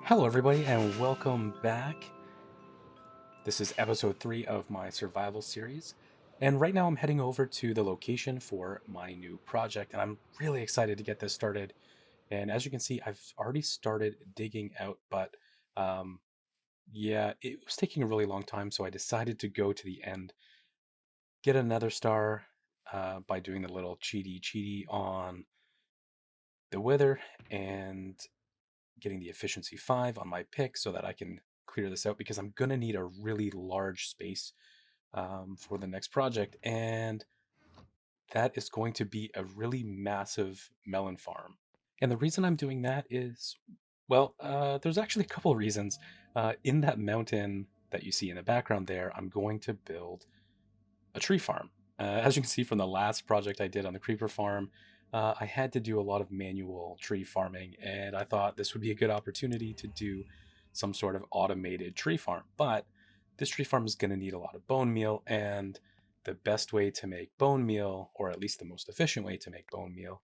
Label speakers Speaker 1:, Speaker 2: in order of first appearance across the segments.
Speaker 1: Hello, everybody, and welcome back. This is episode 3 of my survival series. And right now, I'm heading over to the location for my new project, and I'm really excited to get this started. And as you can see, I've already started digging out, but um, yeah, it was taking a really long time, so I decided to go to the end, get another star by doing the little cheaty on the wither, and getting the efficiency 5 on my pick so that I can clear this out because I'm going to need a really large space for the next project. And that is going to be a really massive melon farm. And the reason I'm doing that is, well, there's actually a couple of reasons. In that mountain that you see in the background there, I'm going to build a tree farm. As you can see from the last project I did on the creeper farm, I had to do a lot of manual tree farming, and I thought this would be a good opportunity to do some sort of automated tree farm. But this tree farm is going to need a lot of bone meal, and the best way to make bone meal, or at least the most efficient way to make bone meal,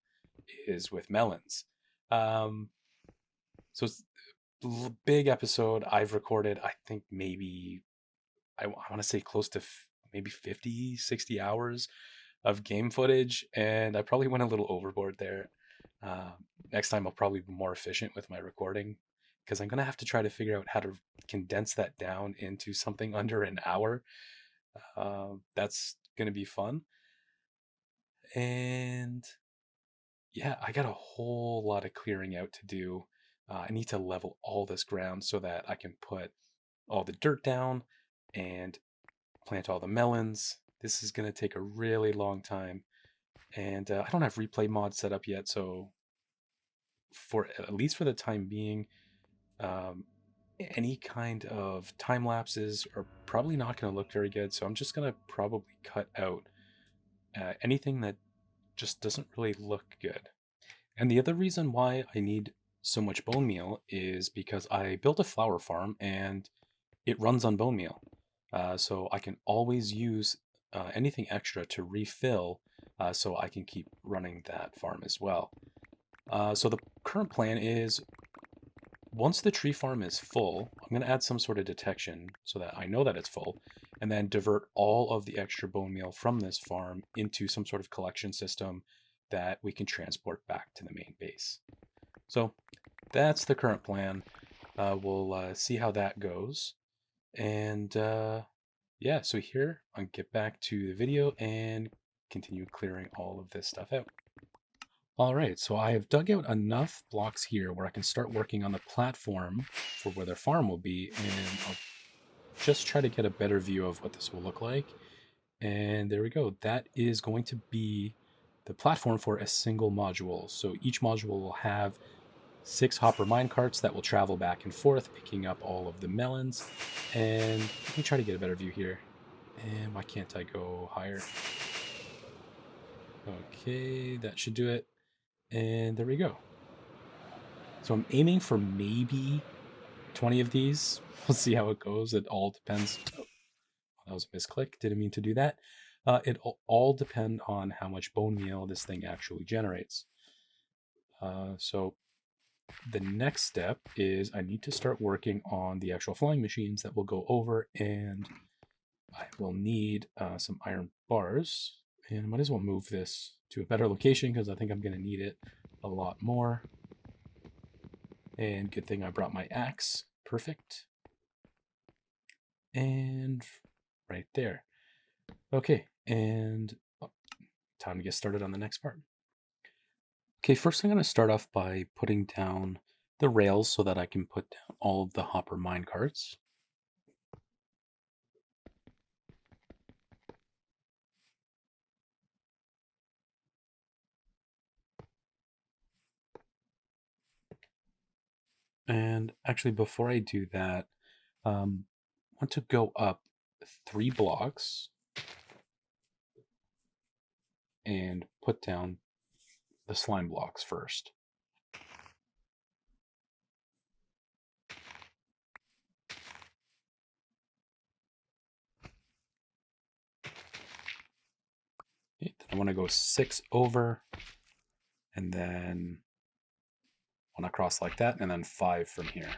Speaker 1: is with melons. Um, so it's a big episode I've recorded. I think maybe I want to say close to maybe 50, 60 hours of game footage, and I probably went a little overboard there. Uh, Next time, I'll probably be more efficient with my recording because I'm going to have to try to figure out how to condense that down into something under an hour. That's going to be fun. And yeah, I got a whole lot of clearing out to do. I need to level all this ground so that I can put all the dirt down and plant all the melons. This is going to take a really long time. And I don't have replay mod set up yet, so for at least for the time being, um, any kind of time lapses are probably not going to look very good. So I'm just going to probably cut out anything that just doesn't really look good. And the other reason why I need so much bone meal is because I built a flower farm and it runs on bone meal. So I can always use anything extra to refill so I can keep running that farm as well. So the current plan is once the tree farm is full, I'm going to add some sort of detection so that I know that it's full, and then divert all of the extra bone meal from this farm into some sort of collection system that we can transport back to the main base. So that's the current plan. We'll see how that goes. And yeah, so here I'll get back to the video and continue clearing all of this stuff out. All right, so I have dug out enough blocks here where I can start working on the platform for where their farm will be, and I'll just try to get a better view of what this will look like. And there we go. That is going to be the platform for a single module. So each module will have 6 hopper minecarts that will travel back and forth, picking up all of the melons. And let me try to get a better view here. And why can't I go higher? Okay, that should do it. And there we go. So I'm aiming for maybe 20 of these. We'll see how it goes. It all depends. Oh, that was a misclick. Didn't mean to do that. It'll all depend on how much bone meal this thing actually generates. So the next step is I need to start working on the actual flying machines that will go over, and I will need some iron bars. And I might as well move this to a better location because I think I'm going to need it a lot more. And good thing I brought my axe. Perfect. And right there. Okay, and time to get started on the next part. Okay, first I'm going to start off by putting down the rails so that I can put down all of the hopper minecarts. And actually, before I do that, I want to go up 3 blocks and put down the slime blocks first. Okay, then I want to go 6 over, and then 1 across like that, and then 5 from here.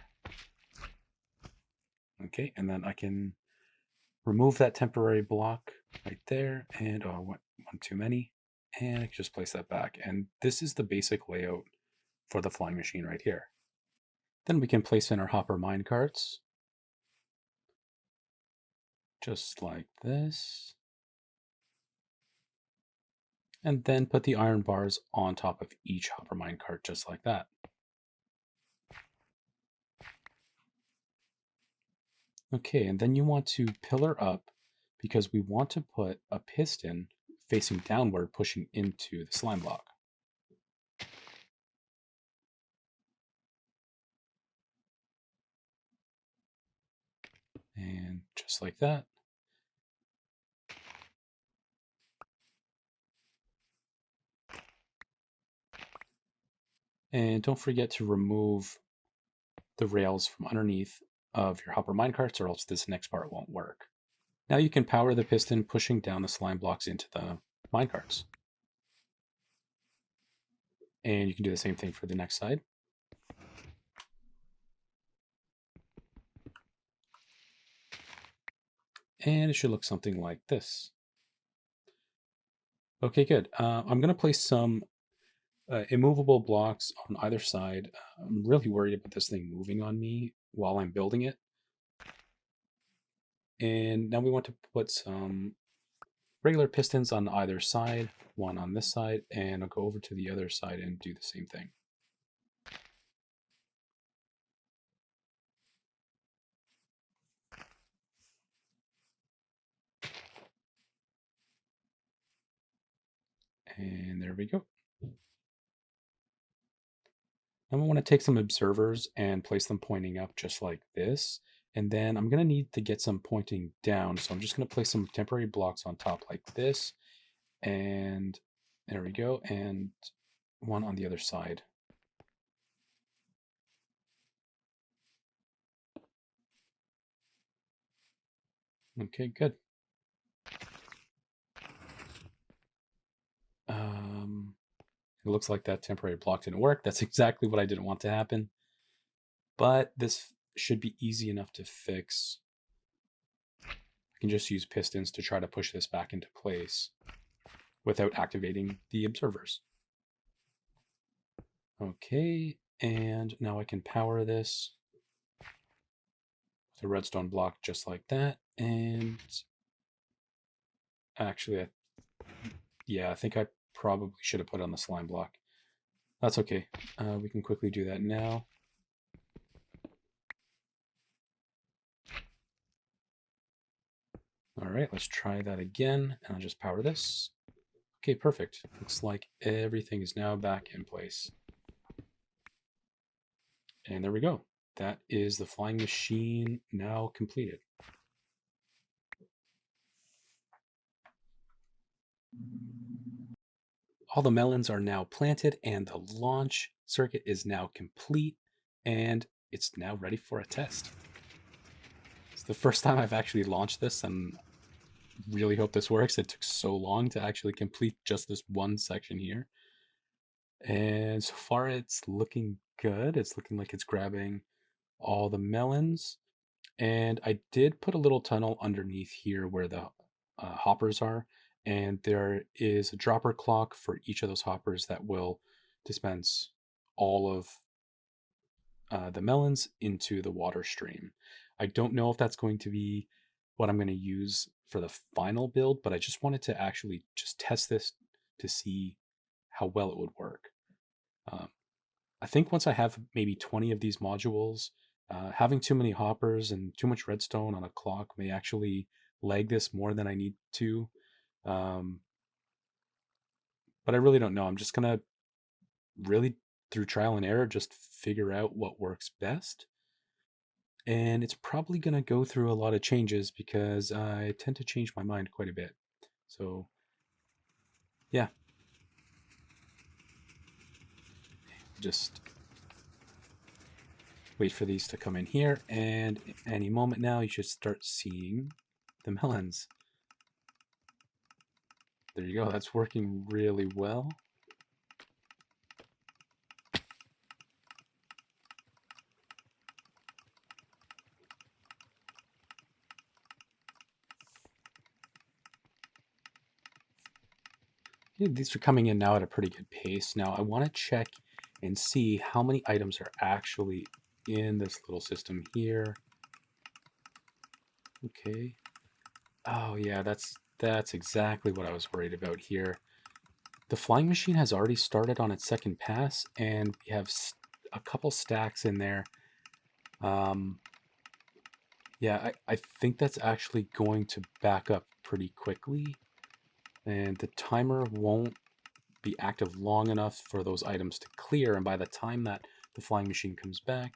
Speaker 1: Okay, and then I can remove that temporary block right there, and oh, one too many, and I can just place that back. And this is the basic layout for the flying machine right here. Then we can place in our hopper mine carts, just like this, and then put the iron bars on top of each hopper mine cart, just like that. Okay, and then you want to pillar up because we want to put a piston facing downward, pushing into the slime block. And just like that. And don't forget to remove the rails from underneath of your hopper minecarts, or else this next part won't work. Now you can power the piston pushing down the slime blocks into the minecarts. And you can do the same thing for the next side. And it should look something like this. Okay, good. I'm going to place some immovable blocks on either side. I'm really worried about this thing moving on me while I'm building it. And now we want to put some regular pistons on either side, one on this side, and I'll go over to the other side and do the same thing. And there we go. Now I want to take some observers and place them pointing up just like this. And then I'm going to need to get some pointing down. So I'm just going to place some temporary blocks on top like this. And there we go. And one on the other side. Okay, good. It looks like that temporary block didn't work. That's exactly what I didn't want to happen. But this should be easy enough to fix. I can just use pistons to try to push this back into place without activating the observers. Okay, and now I can power this with a redstone block just like that. And actually, I think I probably should have put on the slime block. That's okay. We can quickly do that now. All right, let's try that again, and I'll just power this. Okay, perfect. Looks like everything is now back in place. And there we go. That is the flying machine now completed. All the melons are now planted and the launch circuit is now complete and it's now ready for a test. It's the first time I've actually launched this and really hope this works. It took so long to actually complete just this one section here. And so far it's looking good. It's looking like it's grabbing all the melons. And I did put a little tunnel underneath here where the hoppers are. And there is a dropper clock for each of those hoppers that will dispense all of the melons into the water stream. I don't know if that's going to be what I'm going to use for the final build, but I just wanted to actually just test this to see how well it would work. I think once I have maybe 20 of these modules, having too many hoppers and too much redstone on a clock may actually lag this more than I need to. But I really don't know. I'm just going to really, through trial and error, just figure out what works best. And it's probably going to go through a lot of changes because I tend to change my mind quite a bit. So, yeah. Just wait for these to come in here, and any moment now you should start seeing the melons. There you go. That's working really well. Yeah, these are coming in now at a pretty good pace. Now I want to check and see how many items are actually in this little system here. Okay. Oh yeah, that's exactly what I was worried about here. The flying machine has already started on its second pass, and we have a couple stacks in there. Um, yeah, I think that's actually going to back up pretty quickly, and the timer won't be active long enough for those items to clear. And by the time that the flying machine comes back,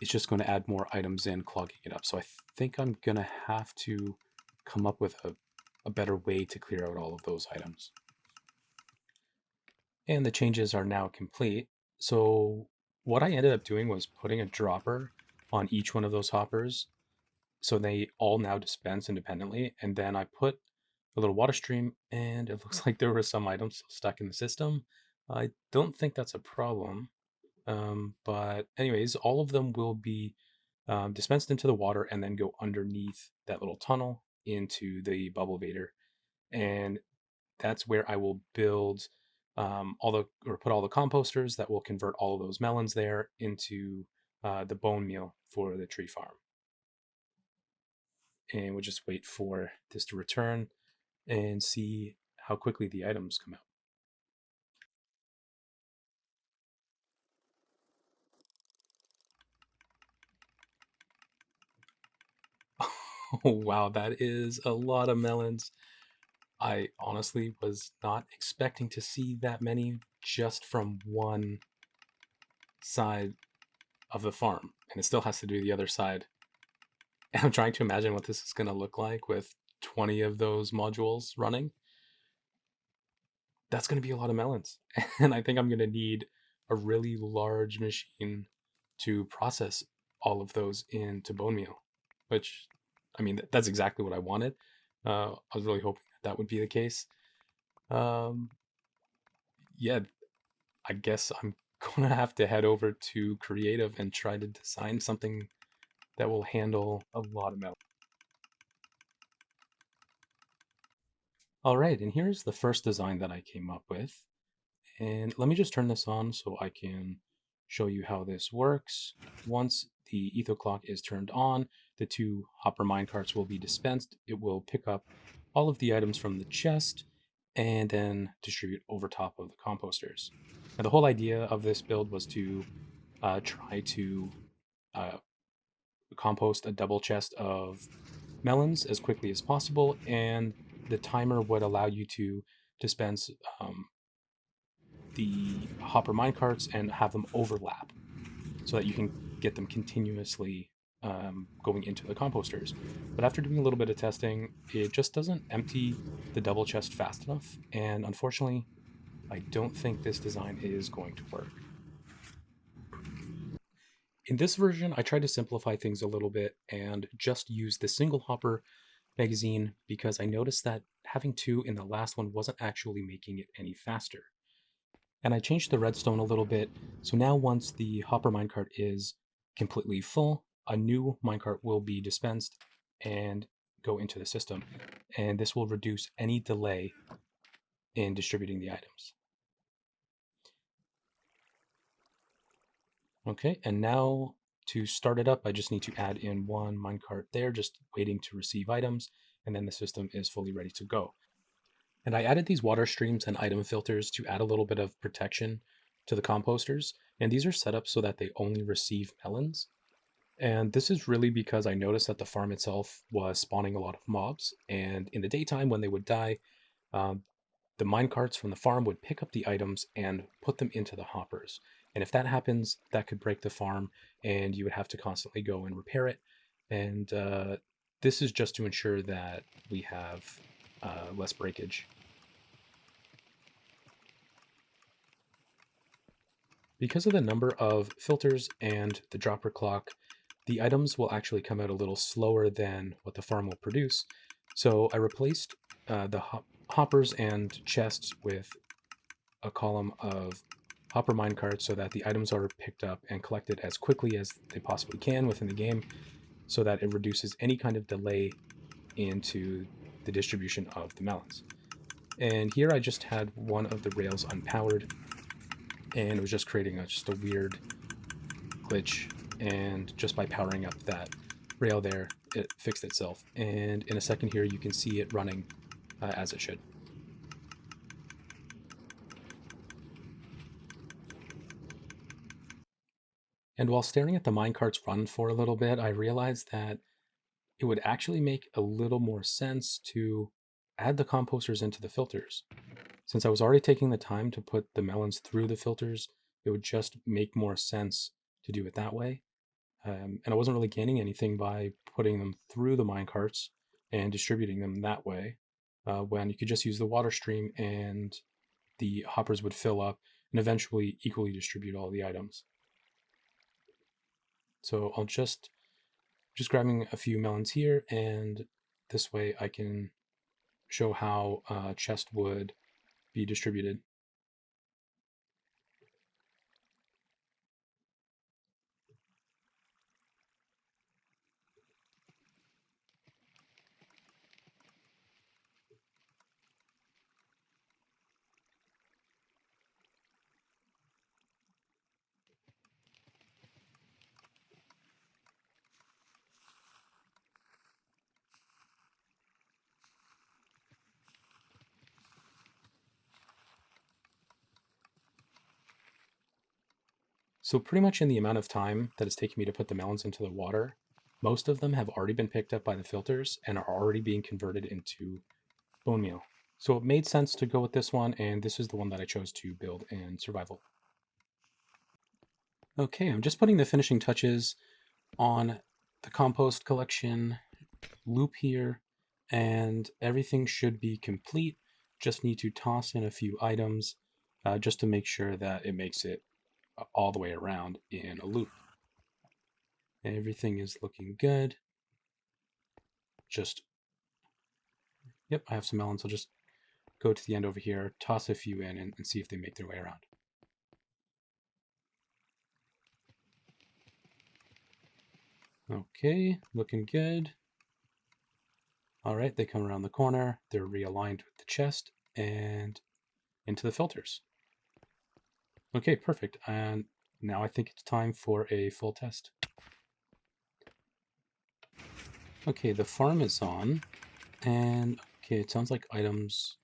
Speaker 1: it's just going to add more items in, clogging it up. So I think I'm going to have to come up with a better way to clear out all of those items. And the changes are now complete. So what I ended up doing was putting a dropper on each one of those hoppers, so they all now dispense independently. And then I put a little water stream, and it looks like there were some items stuck in the system. I don't think that's a problem. But anyways, all of them will be dispensed into the water and then go underneath that little tunnel into the bubble vader. And that's where I will build put all the composters that will convert all of those melons there into the bone meal for the tree farm. And we'll just wait for this to return and see how quickly the items come out. Oh, wow, that is a lot of melons. I honestly was not expecting to see that many just from one side of the farm, and it still has to do the other side. And I'm trying to imagine what this is going to look like with 20 of those modules running. That's going to be a lot of melons. And I think I'm going to need a really large machine to process all of those into bone meal, which, I mean, that's exactly what I wanted. I was really hoping that would be the case. Um, yeah, I guess I'm going to have to head over to creative and try to design something that will handle a lot of melons. All right, and here's the first design that I came up with. And let me just turn this on so I can show you how this works. Once the etho clock is turned on, the two hopper minecarts will be dispensed. It will pick up all of the items from the chest and then distribute over top of the composters. Now, the whole idea of this build was to try to uh, compost a double chest of melons as quickly as possible, and the timer would allow you to dispense the hopper minecarts and have them overlap so that you can get them continuously going into the composters. But after doing a little bit of testing, it just doesn't empty the double chest fast enough, and unfortunately, I don't think this design is going to work. In this version, I tried to simplify things a little bit and just use the single hopper magazine because I noticed that having two in the last one wasn't actually making it any faster. And I changed the redstone a little bit, so now once the hopper minecart is completely full, a new minecart will be dispensed and go into the system. And this will reduce any delay in distributing the items. Okay, and now to start it up, I just need to add in one minecart there, just waiting to receive items, and then the system is fully ready to go. And I added these water streams and item filters to add a little bit of protection to the composters. And these are set up so that they only receive melons. And this is really because I noticed that the farm itself was spawning a lot of mobs. And in the daytime, when they would die, um, the minecarts from the farm would pick up the items and put them into the hoppers. And if that happens, that could break the farm, and you would have to constantly go and repair it. And this is just to ensure that we have less breakage. Because of the number of filters and the dropper clock, the items will actually come out a little slower than what the farm will produce. So I replaced the hoppers and chests with a column of hopper minecarts so that the items are picked up and collected as quickly as they possibly can within the game, so that it reduces any kind of delay into the distribution of the melons. And here I just had one of the rails unpowered, and it was just creating just a weird glitch. And just by powering up that rail there, it fixed itself. And in a second here, you can see it running as it should. And while staring at the minecarts run for a little bit, I realized that it would actually make a little more sense to add the composters into the filters. Since I was already taking the time to put the melons through the filters, it would just make more sense to do it that way. And I wasn't really gaining anything by putting them through the minecarts and distributing them that way, when you could just use the water stream and the hoppers would fill up and eventually equally distribute all the items. So I'll just grabbing a few melons here, and this way I can show how chest would be distributed. So pretty much in the amount of time that it's taken me to put the melons into the water, most of them have already been picked up by the filters and are already being converted into bone meal. So it made sense to go with this one, and this is the one that I chose to build in survival. Okay, I'm just putting the finishing touches on the compost collection loop here, and everything should be complete. Just need to toss in a few items just to make sure that it makes it all the way around in a loop. Everything is looking good. Just, yep, I have some melons. I'll just go to the end over here, toss a few in, and see if they make their way around. Okay, looking good. All right, they come around the corner. They're realigned with the chest and into the filters. Okay, perfect. And now I think it's time for a full test. Okay, the farm is on, and okay, it sounds like items.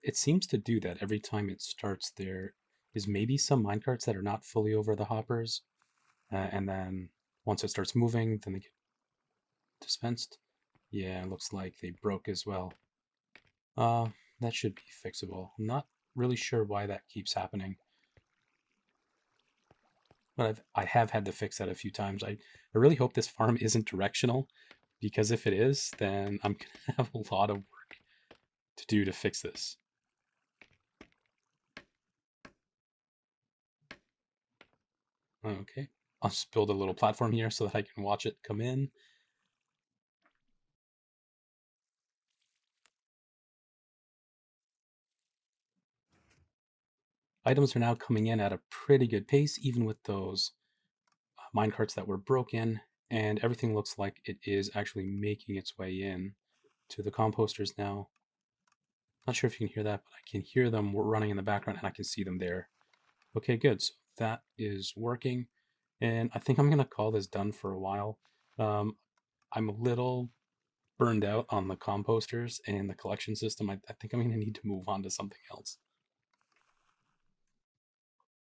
Speaker 1: It seems to do that every time it starts. There is maybe some minecarts that are not fully over the hoppers, and then once it starts moving, then they get dispensed. Yeah, it looks like they broke as well. Uh, that should be fixable. I'm not really sure why that keeps happening, but I have had to fix that a few times. I really hope this farm isn't directional, because if it is, then I'm gonna have a lot of work to do to fix this. Okay, I'll just build a little platform here so that I can watch it come in. Items are now coming in at a pretty good pace, even with those minecarts that were broken, and everything looks like it is actually making its way in to the composters now. Not sure if you can hear that, but I can hear them running in the background and I can see them there. Okay, good. So that is working. And I think I'm going to call this done for a while. I'm a little burned out on the composters and the collection system. I think I'm going to need to move on to something else.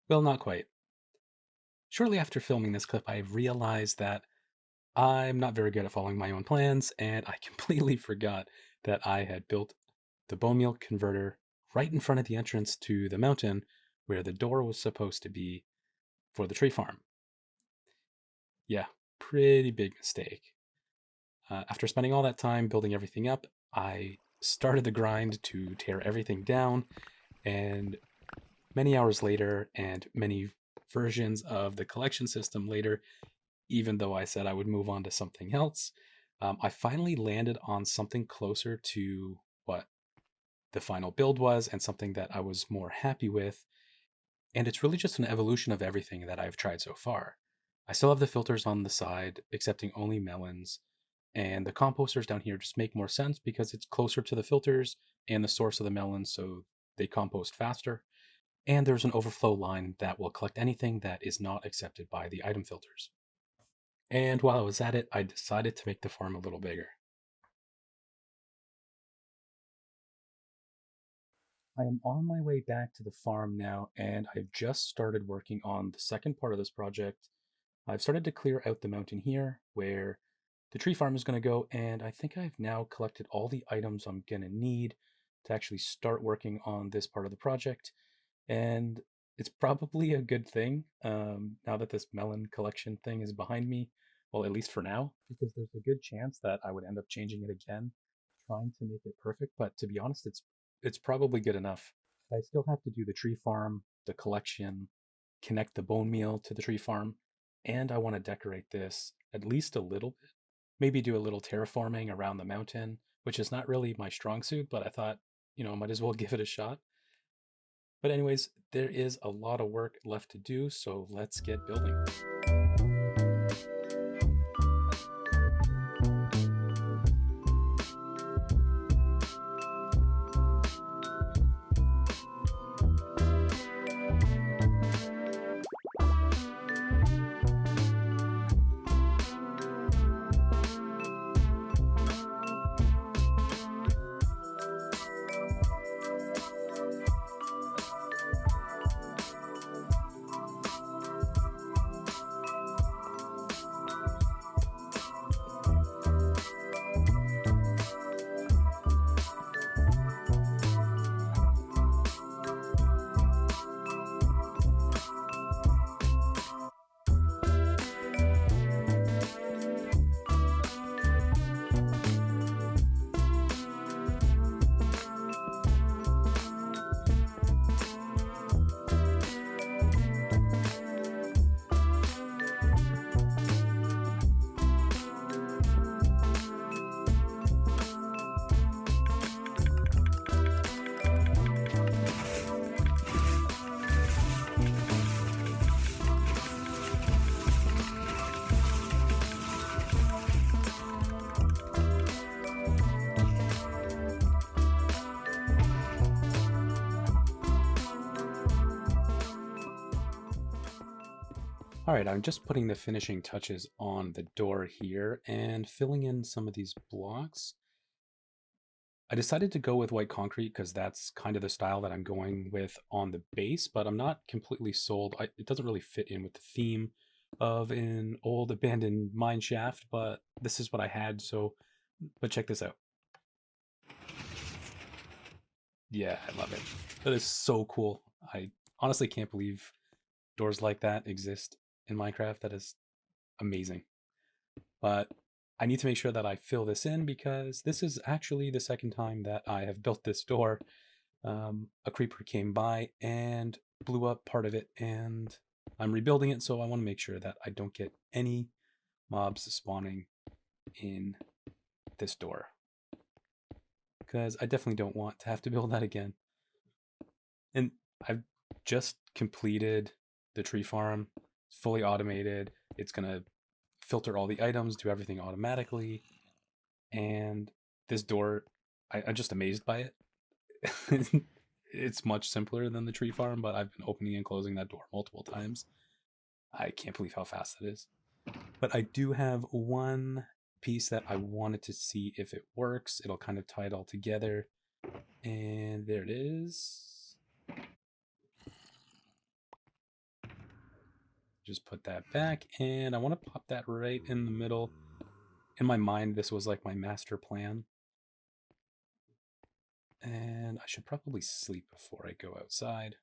Speaker 1: Well, not quite. Shortly after filming this clip, I realized that I'm not very good at following my own plans, and I completely forgot that I had built the Bonemeal converter right in front of the entrance to the mountain where the door was supposed to be for the tree farm. Yeah, pretty big mistake. After spending all that time building everything up, I started the grind to tear everything down, and many hours later, and many versions of the collection system later, even though I said I would move on to something else, I finally landed on something closer to what the final build was and something that I was more happy with. And it's really just an evolution of everything that I've tried so far. I still have the filters on the side, accepting only melons. And the composters down here just make more sense because it's closer to the filters and the source of the melons, so they compost faster. And there's an overflow line that will collect anything that is not accepted by the item filters. And while I was at it, I decided to make the farm a little bigger. I am on my way back to the farm now, and I've just started working on the second part of this project. I've started to clear out the mountain here where the tree farm is going to go, and I think I've now collected all the items I'm going to need to actually start working on this part of the project. And it's probably a good thing now that this melon collection thing is behind me. Well, at least for now, because there's a good chance that I would end up changing it again, trying to make it perfect. But to be honest, it's probably good enough. I still have to do the tree farm, the collection, connect the bone meal to the tree farm, and I want to decorate this at least a little bit. Maybe do a little terraforming around the mountain, which is not really my strong suit, but I thought, might as well give it a shot. But anyways, there is a lot of work left to do, so let's get building. All right, I'm just putting the finishing touches on the door here and filling in some of these blocks. I decided to go with white concrete because that's kind of the style that I'm going with on the base, but I'm not completely sold. It doesn't really fit in with the theme of an old abandoned mine shaft, but this is what I had, but check this out. Yeah, I love it. That is so cool. I honestly can't believe doors like that exist in Minecraft. That is amazing. But I need to make sure that I fill this in because this is actually the second time that I have built this door. A creeper came by and blew up part of it, and I'm rebuilding it, so I want to make sure that I don't get any mobs spawning in this door because I definitely don't want to have to build that again. And I've just completed the tree farm. It's fully automated. It's going to filter all the items, do everything automatically. And this door, I'm just amazed by it. It's much simpler than the tree farm, but I've been opening and closing that door multiple times. I can't believe how fast it is. But I do have one piece that I wanted to see if it works. It'll kind of tie it all together. And there it is. Just put that back, and I want to pop that right in the middle. In my mind, this was like my master plan. And I should probably sleep before I go outside.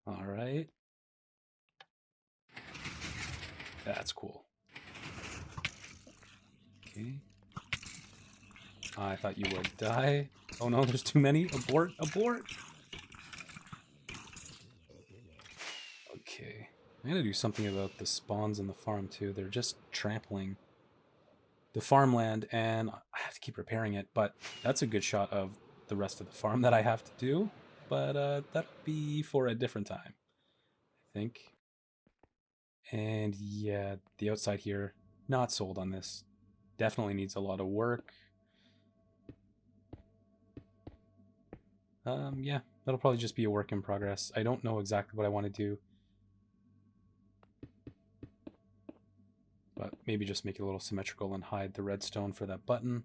Speaker 1: All right. That's cool. Okay. I thought you would die. Oh no, there's too many. Abort, abort. Okay. I'm gonna do something about the spawns in the farm too. They're just trampling the farmland, and I have to keep repairing it, but that's a good shot of the rest of the farm that I have to do. but that'll be for a different time, I think. And yeah, the outside here, not sold on this. Definitely needs a lot of work. Yeah, that'll probably just be a work in progress. I don't know exactly what I want to do, but maybe just make it a little symmetrical and hide the redstone for that button.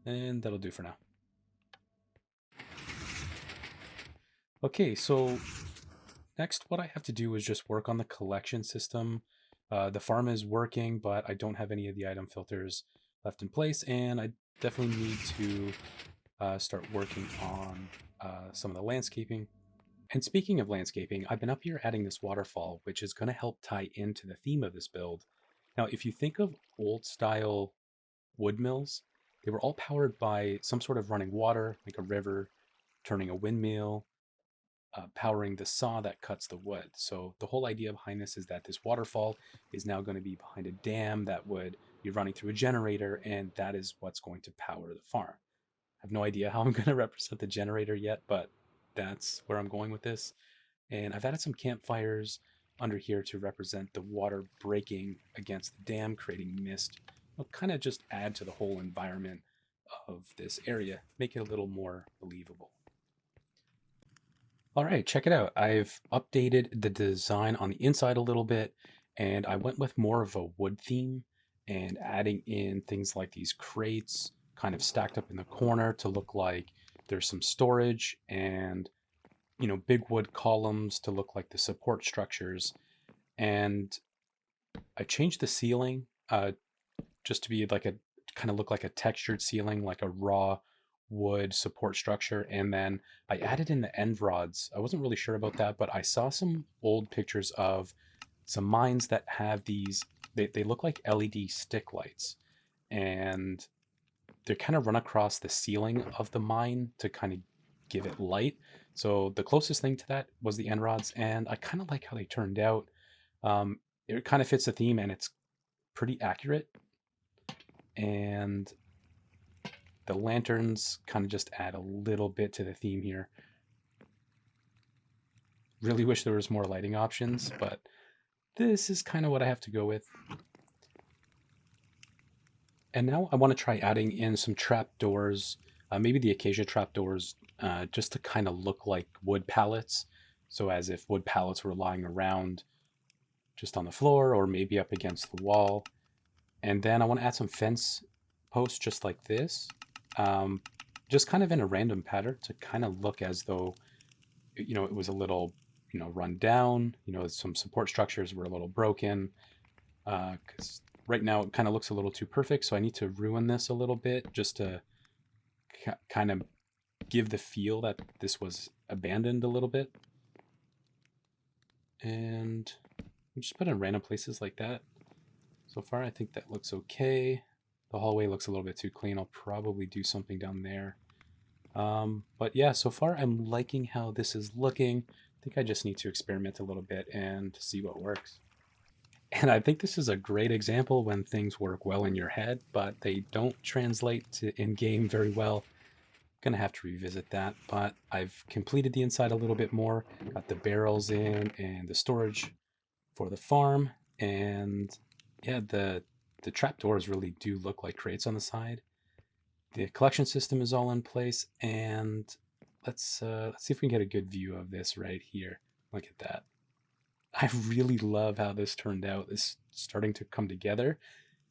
Speaker 1: And that'll do for now. Okay, so next what I have to do is just work on the collection system. The farm is working, but I don't have any of the item filters left in place, and I definitely need to start working on some of the landscaping. And speaking of landscaping, I've been up here adding this waterfall, which is going to help tie into the theme of this build. Now, if you think of old style wood mills, they were all powered by some sort of running water, like a river, turning a windmill, powering the saw that cuts the wood. So the whole idea behind this is that this waterfall is now going to be behind a dam that would be running through a generator, and that is what's going to power the farm. I have no idea how I'm going to represent the generator yet, but that's where I'm going with this. And I've added some campfires under here to represent the water breaking against the dam, creating mist. It'll kind of just add to the whole environment of this area, make it a little more believable. All right, check it out. I've updated the design on the inside a little bit, and I went with more of a wood theme and adding in things like these crates kind of stacked up in the corner to look like there's some storage, and big wood columns to look like the support structures. And I changed the ceiling just to be like a kind of look like a textured ceiling, like a raw wood support structure. And then I added in the end rods. I wasn't really sure about that, but I saw some old pictures of some mines that have these, they look like LED stick lights. And they kind of run across the ceiling of the mine to kind of give it light. So the closest thing to that was the end rods, and I kind of like how they turned out. It kind of fits the theme, and it's pretty accurate. And the lanterns kind of just add a little bit to the theme here. Really wish there was more lighting options, but this is kind of what I have to go with. And now I want to try adding in some trapdoors, maybe the acacia trapdoors, just to kind of look like wood pallets. So as if wood pallets were lying around just on the floor or maybe up against the wall. And then I want to add some fence posts just like this, just kind of in a random pattern to kind of look as though, it was a little, run down, some support structures were a little broken, because right now it kind of looks a little too perfect. So I need to ruin this a little bit just to kind of give the feel that this was abandoned a little bit. And just put in random places like that. So far, I think that looks okay. The hallway looks a little bit too clean. I'll probably do something down there. But yeah, so far I'm liking how this is looking. I think I just need to experiment a little bit and see what works. And I think this is a great example when things work well in your head, but they don't translate to in-game very well. Gonna have to revisit that, but I've completed the inside a little bit more, got the barrels in and the storage for the farm, and yeah, the trapdoors really do look like crates on the side. The collection system is all in place, and let's see if we can get a good view of this right here. Look at that. I really love how this turned out. It's starting to come together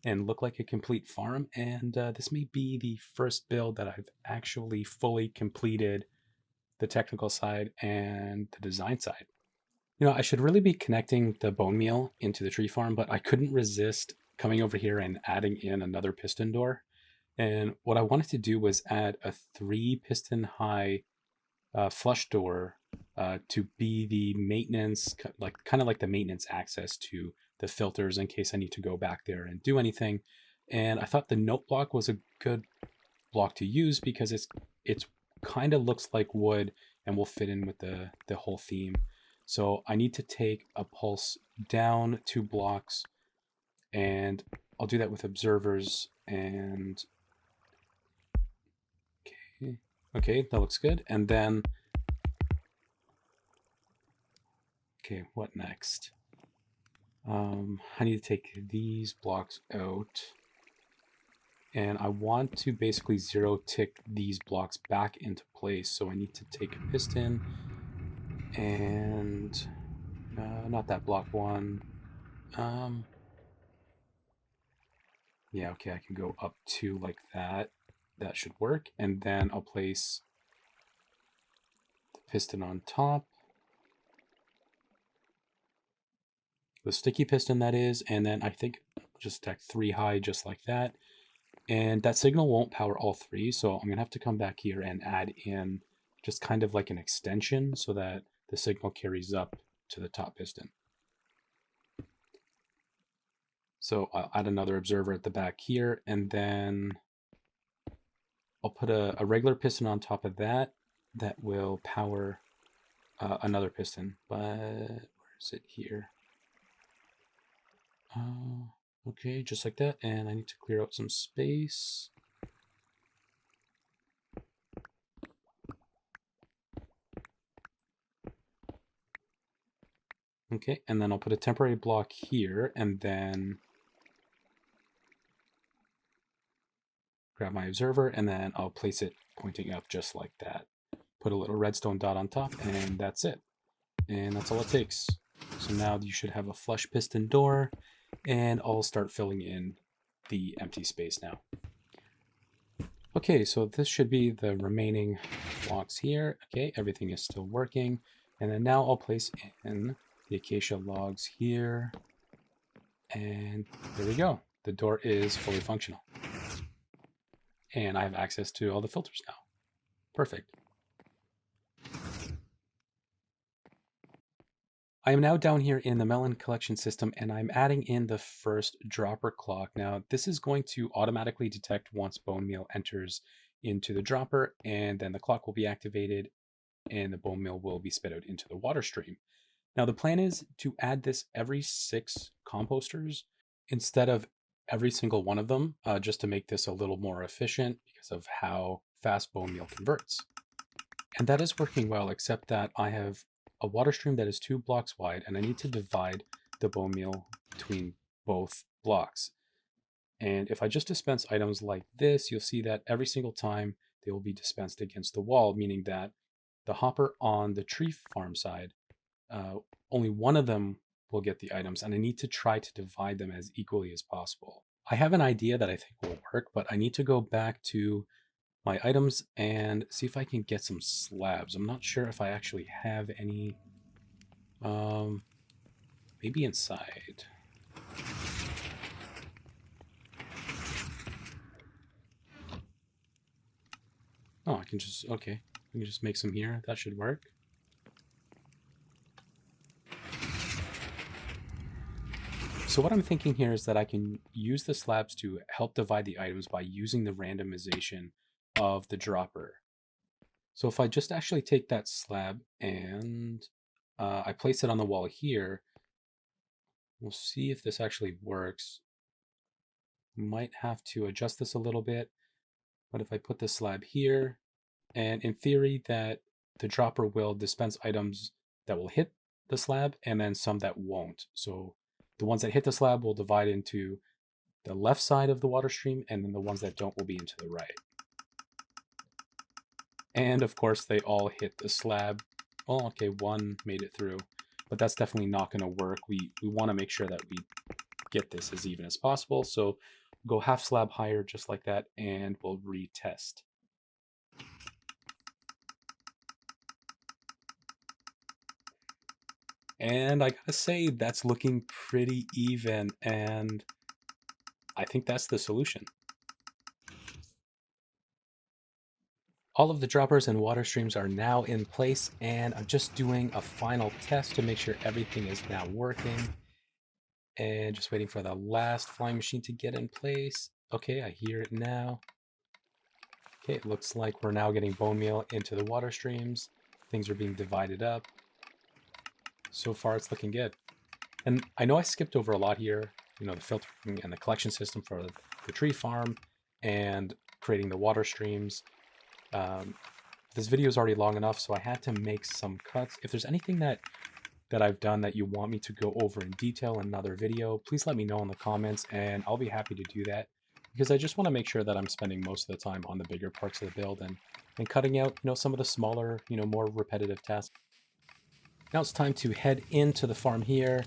Speaker 1: and look like a complete farm, and this may be the first build that I've actually fully completed the technical side and the design side. I should really be connecting the bone meal into the tree farm, but I couldn't resist coming over here and adding in another piston door. And what I wanted to do was add a 3 piston high flush door to be the maintenance, kind of like the maintenance access to the filters in case I need to go back there and do anything. And I thought the note block was a good block to use because it's kind of looks like wood and will fit in with the whole theme. So I need to take a pulse down 2 blocks, and I'll do that with observers. And okay, Okay, that looks good. And then, okay, what next? I need to take these blocks out. And I want to basically zero tick these blocks back into place. So I need to take a piston and not that block one. Yeah, okay, I can go up to like that. That should work. And then I'll place the piston on top. The sticky piston, that is. And then I think just stack 3 high just like that. And that signal won't power all 3. So I'm going to have to come back here and add in just kind of like an extension so that the signal carries up to the top piston. So I'll add another observer at the back here, and then I'll put a regular piston on top of that that will power another piston. But where is it here? Okay, just like that. And I need to clear out some space. Okay, and then I'll put a temporary block here, and then grab my observer, and then I'll place it pointing up just like that. Put a little redstone dot on top, and that's it. And that's all it takes. So now you should have a flush piston door, and I'll start filling in the empty space now. Okay, so this should be the remaining blocks here. Okay, everything is still working. And then now I'll place in the acacia logs here. And there we go. The door is fully functional. And I have access to all the filters now. Perfect. I am now down here in the melon collection system, and I'm adding in the first dropper clock. Now, this is going to automatically detect once bone meal enters into the dropper, and then the clock will be activated, and the bone meal will be spit out into the water stream. Now, the plan is to add this every 6 composters instead of every single one of them, just to make this a little more efficient because of how fast bone meal converts. And that is working well, except that I have a water stream that is 2 blocks wide, and I need to divide the bone meal between both blocks. And if I just dispense items like this, you'll see that every single time they will be dispensed against the wall, meaning that the hopper on the tree farm side, only one of them will get the items, and I need to try to divide them as equally as possible. I have an idea that I think will work, but I need to go back to my items and see if I can get some slabs. I'm not sure if I actually have any. Maybe inside. Oh, I can just, okay. I can just make some here. That should work. So what I'm thinking here is that I can use the slabs to help divide the items by using the randomization of the dropper. So if I just actually take that slab and I place it on the wall here, we'll see if this actually works. Might have to adjust this a little bit, but if I put the slab here, and in theory that the dropper will dispense items that will hit the slab and then some that won't. So the ones that hit the slab will divide into the left side of the water stream, and then the ones that don't will be into the right. And of course they all hit the slab. Well, okay, one made it through, but that's definitely not going to work. We want to make sure that we get this as even as possible. So go half slab higher just like that, and we'll retest. And I gotta say, that's looking pretty even, and I think that's the solution. All of the droppers and water streams are now in place, and I'm just doing a final test to make sure everything is now working. And just waiting for the last flying machine to get in place. Okay, I hear it now. Okay, it looks like we're now getting bone meal into the water streams. Things are being divided up. So far, it's looking good. And I know I skipped over a lot here, you know, the filtering and the collection system for the tree farm and creating the water streams. This video is already long enough, so I had to make some cuts. If there's anything that I've done that you want me to go over in detail in another video, please let me know in the comments, and I'll be happy to do that, because I just want to make sure that I'm spending most of the time on the bigger parts of the build and cutting out, some of the smaller, more repetitive tasks. Now it's time to head into the farm here,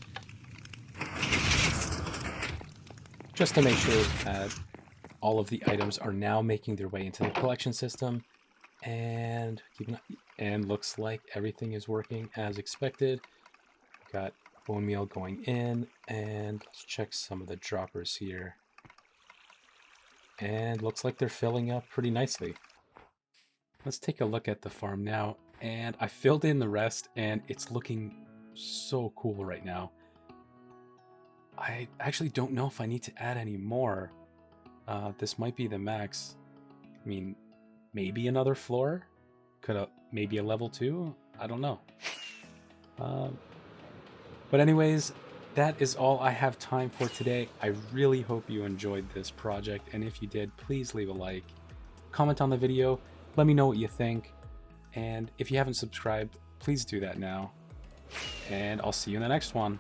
Speaker 1: just to make sure that all of the items are now making their way into the collection system, and looks like everything is working as expected. Got bone meal going in, and let's check some of the droppers here. And looks like they're filling up pretty nicely. Let's take a look at the farm now, and I filled in the rest, and it's looking so cool right now. I actually don't know if I need to add any more. This might be the max. I mean, maybe another floor? Maybe a level 2? I don't know. But anyways, that is all I have time for today. I really hope you enjoyed this project, and if you did, please leave a like, comment on the video, let me know what you think, and if you haven't subscribed, please do that now, and I'll see you in the next one.